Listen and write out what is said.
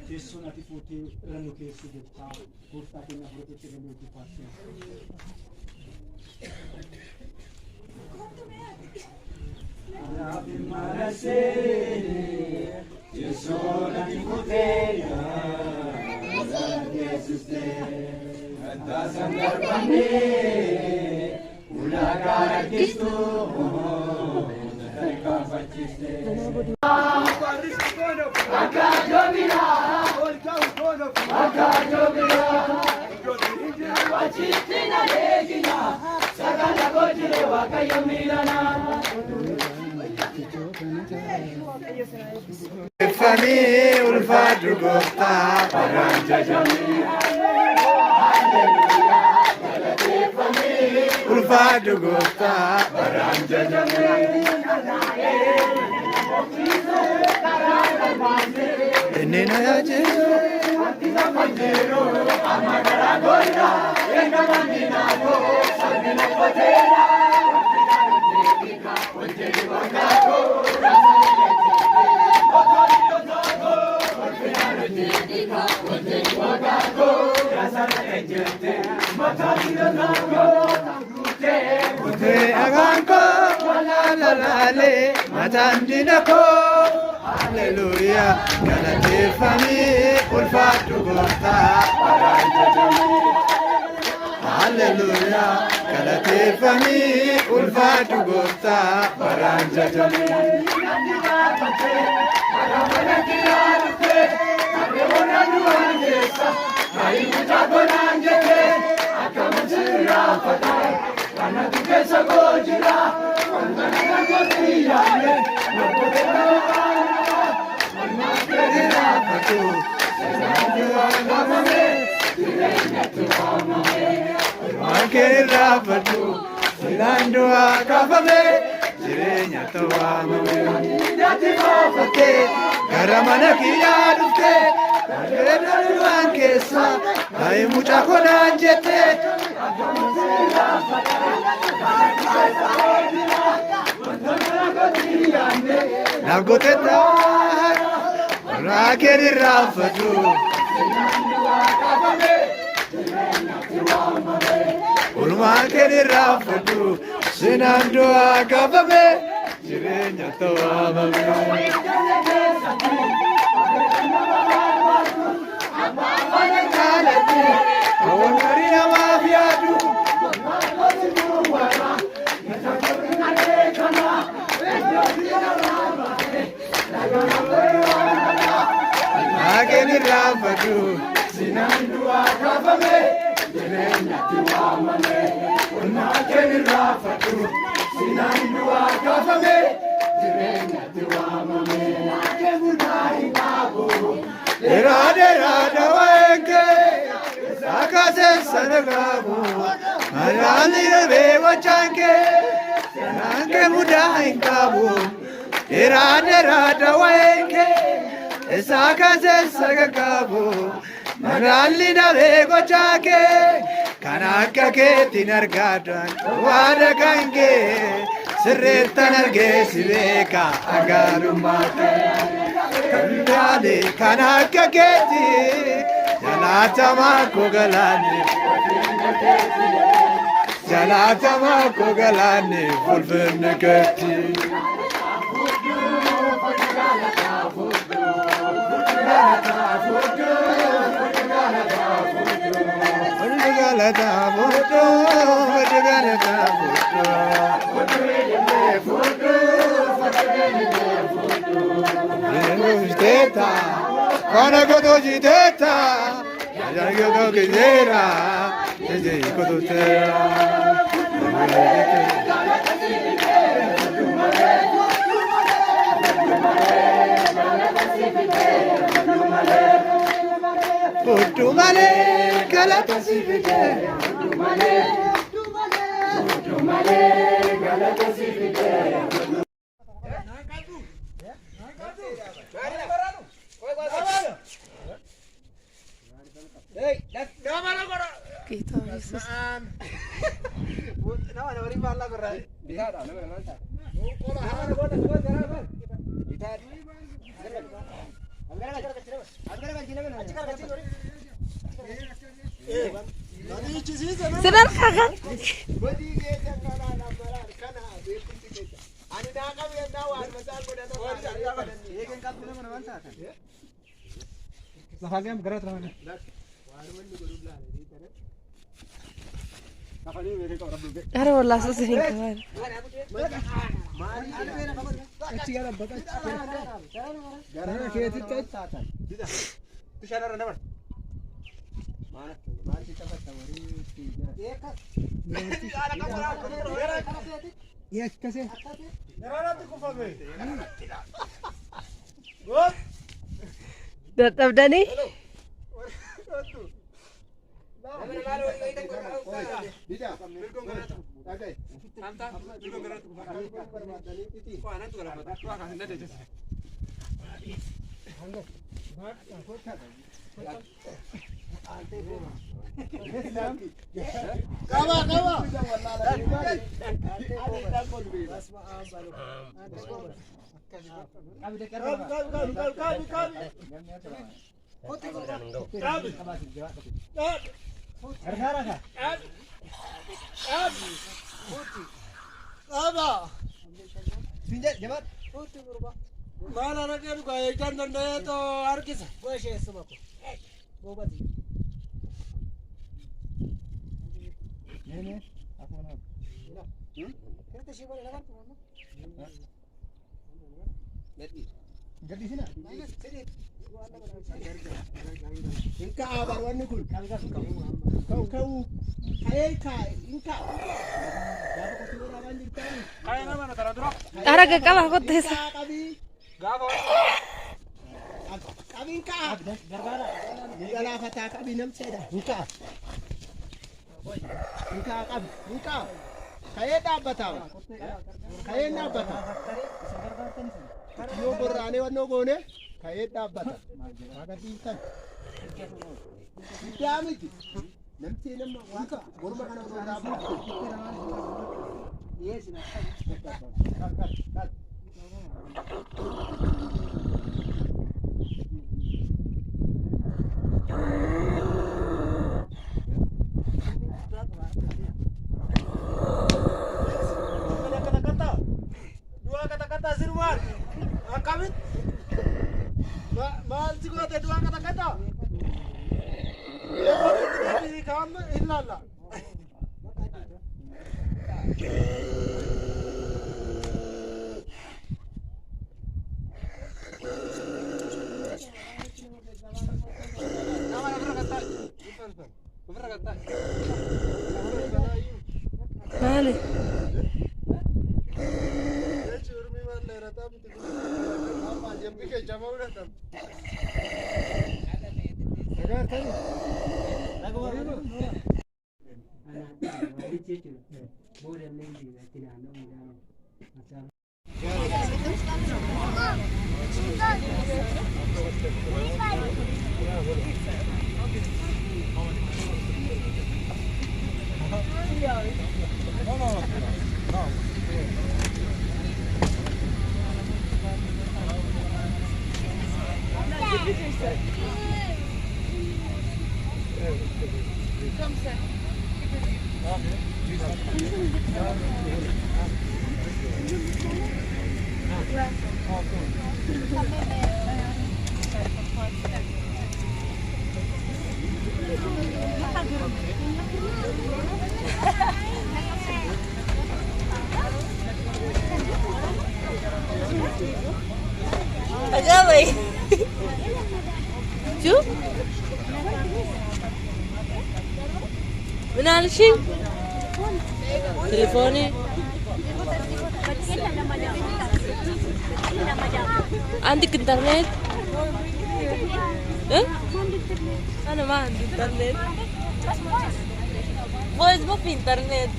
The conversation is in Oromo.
teessoon ati fuutee irra nu keessi jettaa gooftaa keenya fudhatetti galee eebbifaatti. Ati marasee teessoon ati fuutee irra keessistee antaasan darbannee ulaagaa rakkistuu tarkaanfachistee. Akajobira, akajobira, wachitina legina, sagala gojire wakayamirana. Fami ulfadu gofta paranja jami. Ulfadu gofta paranja jami. Nena ya Jesu, antina pandero, amagara goira, ena mandina go, sabina patera, antina rejeka, onteri wagago, rasana rejeka, matari wagago, Ute aganko, la la la le, matandina ko. Hallelujah, galateeffami ulfaatu gooftaa paranja jami. Hallelujah, galateeffami ulfaatu gooftaa paranja jami. Makera batu, silando akafame, jirenya tawamame. Yati mafate, garamana kiyadufte, karena luan kesa, hai mucha konanjete. Nagoteta, rakeri rafatu. Ulmakeri rafatu, sinando akafame, jirenya tawamame. Awangarina mafiadu, Ageni rafatu, sinando akafame, jirenya tawamame. Ulmakeri rafatu, sinando akafame, jirenya tawamame. Akemudai babu, erade wenge, sakase sanagabu, marani rebe chanke, sanke mudai kabu, erade wenge, sakase sanagabu, marani rebe chanke, kanaka ke tinargadan, wada kange, sirretan arge siveka agarumate. Kandale kanaka keti, jalatama kogalane, jalatama kogalane, fulfilne keti. Galata foto, galata foto. Teta, kana godo jiteta, ya godo gizera, tete godo tera. Putumale, galata sifike. Putumale, galata sifike. Kita bisa. Sinar kakak. Badii keessa kanaa lammaraan kana beekumsi keessa. Ani naa qabeen naa waan masaan godhatan waan Eegeen qabdu nama namaan taatan. Lafaan deemu gara turaan. waan wanni godhuun laalee kana. Lafaan deemu eegeen qabdu rabbi. Harus wallah sering kawan. Achi gara bakka. Gara keetti taatan. Dida. Bishaan irra nabar. Maal si taphata warii itti jira. Akkasii. Garaanaatti kufame. Dadhabdanii? Dida. Dhagaye. Kaba. Mana rakyat kaya ikan tanda itu arkis. Gua share semua kok. Gua bagi. Ini apa nama? Kita sih boleh lawan tuh. Jadi sini. Sini. Inka abar wani kun. Kau. Inka. Kaya nama na taradro. Ara gagawah ko tesa. Gabo. Kami inka. Gargara. Gala fata kami nam seda. Inka. Inka. Kaya dapat tahu. Kaya dapat. Yo borane wano gone. Kaya dapat. Agak tingkat. Diamit. Nanti nama waka. Borma kana dapat. Yes, na. Kat. Dua kata-kata Zirwan. Kamit. Mal juga ada dua kata-kata. Ini kamu illallah. Mali. Agak baik. Cuk. Benar sih. Teleponnya. Antik internet. Ano man internet? Facebook internet.